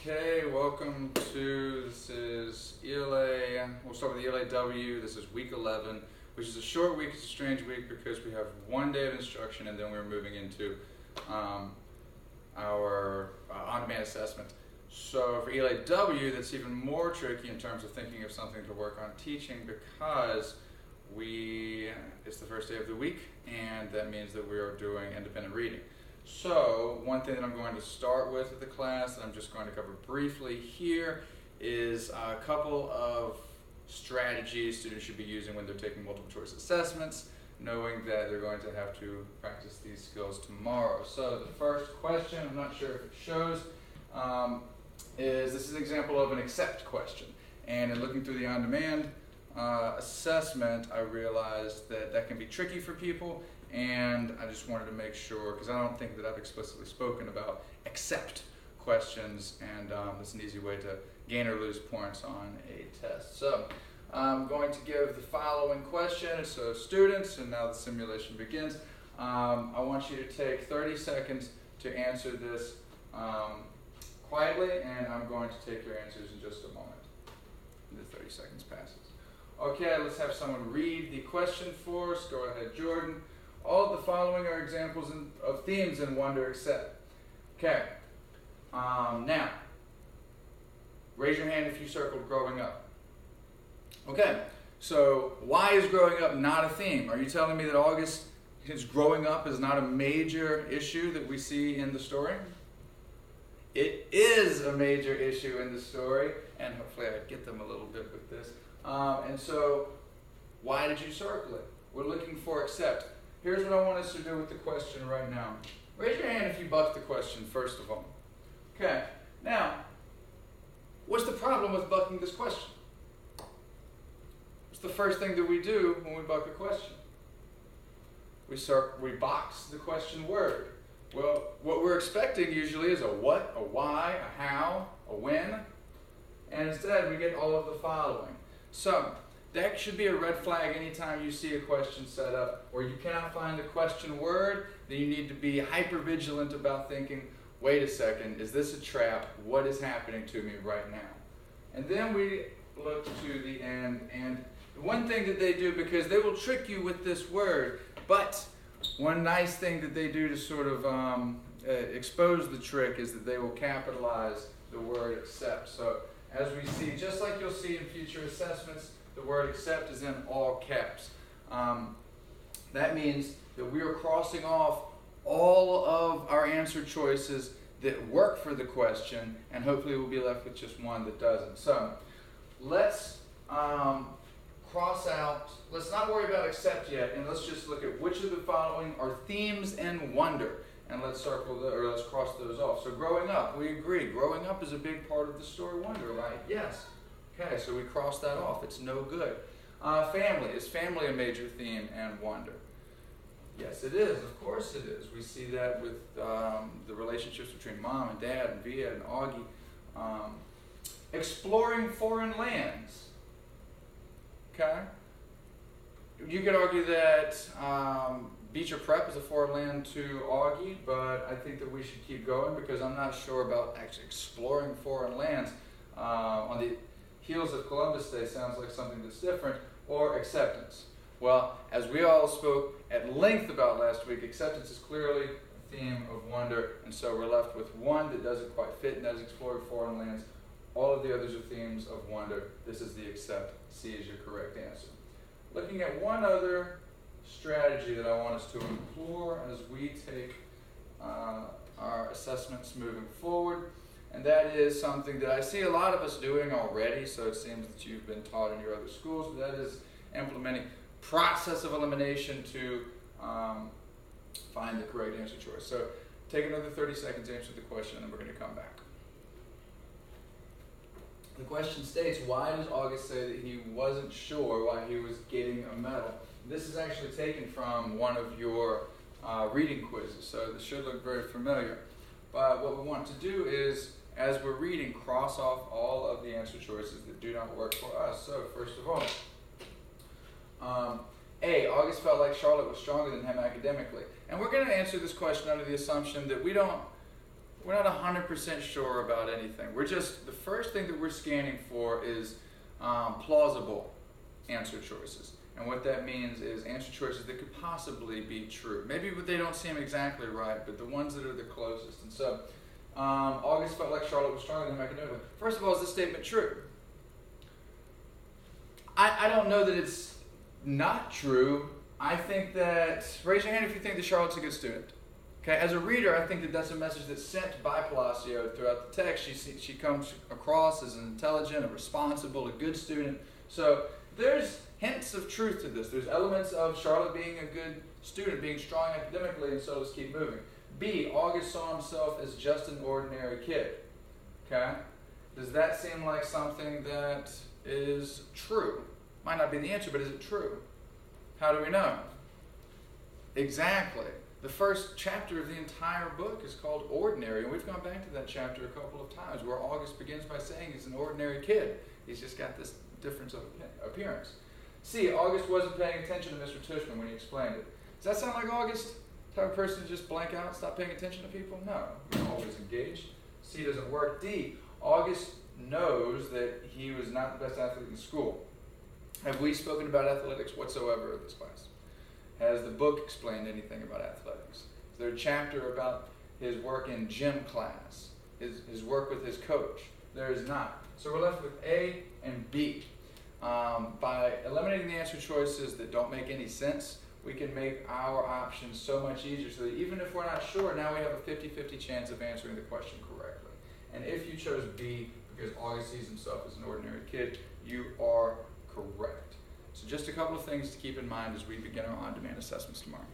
Okay, welcome to, this is ELA, we'll start with the ELA-W. This is week 11, which is a short week. It's a strange week because we have 1 day of instruction and then we're moving into our on-demand assessment. So for ELA-W, that's even more tricky in terms of thinking of something to work on teaching because it's the first day of the week, and that means that we are doing independent reading. So one thing that I'm going to start with the class that I'm just going to cover briefly here is a couple of strategies students should be using when they're taking multiple choice assessments, knowing that they're going to have to practice these skills tomorrow. So the first question, I'm not sure if it shows, is this is an example of an accept question. And in looking through the on-demand assessment, I realized that that can be tricky for people, and I just wanted to make sure, because I don't think that I've explicitly spoken about accept questions, and it's an easy way to gain or lose points on a test. So I'm going to give the following question. So students, and now the simulation begins, I want you to take 30 seconds to answer this quietly, and I'm going to take your answers in just a moment. The 30 seconds passes. Okay, let's have someone read the question for us. Go ahead, Jordan. All of the following are examples of themes in wonder accept. Okay, now, raise your hand if you circled growing up. Okay, so why is growing up not a theme? Are you telling me that his growing up is not a major issue that we see in the story? It is a major issue in the story, and hopefully I get them a little bit with this. And so, why did you circle it? We're looking for accept. Here's what I want us to do with the question right now. Raise your hand if you bucked the question, first of all. Okay, now, what's the problem with bucking this question? What's the first thing that we do when we buck a question? We box the question word. Well, what we're expecting usually is a what, a why, a how, a when, and instead we get all of the following. So, that should be a red flag anytime you see a question set up where you cannot find the question word. Then you need to be hyper vigilant about thinking, wait a second, is this a trap? What is happening to me right now? And then we look to the end, and one thing that they do, because they will trick you with this word, but one nice thing that they do to sort of expose the trick is that they will capitalize the word accept. So as we see, just like you'll see in future assessments, the word accept is in all caps. That means that we are crossing off all of our answer choices that work for the question, and hopefully we'll be left with just one that doesn't. So let's cross out, let's not worry about accept yet, and let's just look at which of the following are themes in wonder. And let's let's cross those off. So growing up, we agree. Growing up is a big part of the story wonder, right? Yes. Okay, so we cross that off. It's no good. Family. Is family a major theme and wonder? Yes, it is. Of course it is. We see that with the relationships between mom and dad and Via and Augie. Exploring foreign lands. Okay? You could argue that Beecher Prep is a foreign land to Augie, but I think that we should keep going because I'm not sure about actually exploring foreign lands. On the heels of Columbus Day sounds like something that's different, or acceptance. Well, as we all spoke at length about last week, acceptance is clearly a theme of wonder, and so we're left with one that doesn't quite fit, and that is exploring foreign lands. All of the others are themes of wonder. This is the accept. C is your correct answer. Looking at one other strategy that I want us to explore as we take our assessments moving forward, and that is something that I see a lot of us doing already, so it seems that you've been taught in your other schools, but that is implementing process of elimination to find the correct answer choice. So take another 30 seconds to answer the question, and then we're going to come back. The question states, why does August say that he wasn't sure why he was getting a medal? This is actually taken from one of your reading quizzes, so this should look very familiar. But what we want to do is, as we're reading, cross off all of the answer choices that do not work for us. So first of all, A, August felt like Charlotte was stronger than him academically. And we're going to answer this question under the assumption that we don't we're not 100% sure about anything. The first thing that we're scanning for is plausible answer choices. And what that means is answer choices that could possibly be true. Maybe they don't seem exactly right, but the ones that are the closest. And so August felt like Charlotte was stronger than him academically. First of all, is this statement true? I don't know that it's not true. I think that, raise your hand if you think that Charlotte's a good student. Okay, as a reader, I think that that's a message that's sent by Palacio throughout the text. She comes across as an intelligent, a responsible, a good student. So there's hints of truth to this. There's elements of Charlotte being a good student, being strong academically, and so let's keep moving. B, August saw himself as just an ordinary kid. Okay? Does that seem like something that is true? Might not be the answer, but is it true? How do we know? Exactly. The first chapter of the entire book is called Ordinary, and we've gone back to that chapter a couple of times, where August begins by saying he's an ordinary kid. He's just got this difference of appearance. C, August wasn't paying attention to Mr. Tushman when he explained it. Does that sound like August? Type of person to just blank out, stop paying attention to people? No, you're always engaged. C doesn't work. D, August knows that he was not the best athlete in school. Have we spoken about athletics whatsoever in this class? Has the book explained anything about athletics? Is there a chapter about his work in gym class, his work with his coach? There is not. So we're left with A and B. By eliminating the answer choices that don't make any sense, we can make our options so much easier so that even if we're not sure, now we have a 50-50 chance of answering the question correctly. And if you chose B because August sees himself as an ordinary kid, you are correct. So just a couple of things to keep in mind as we begin our on-demand assessments tomorrow.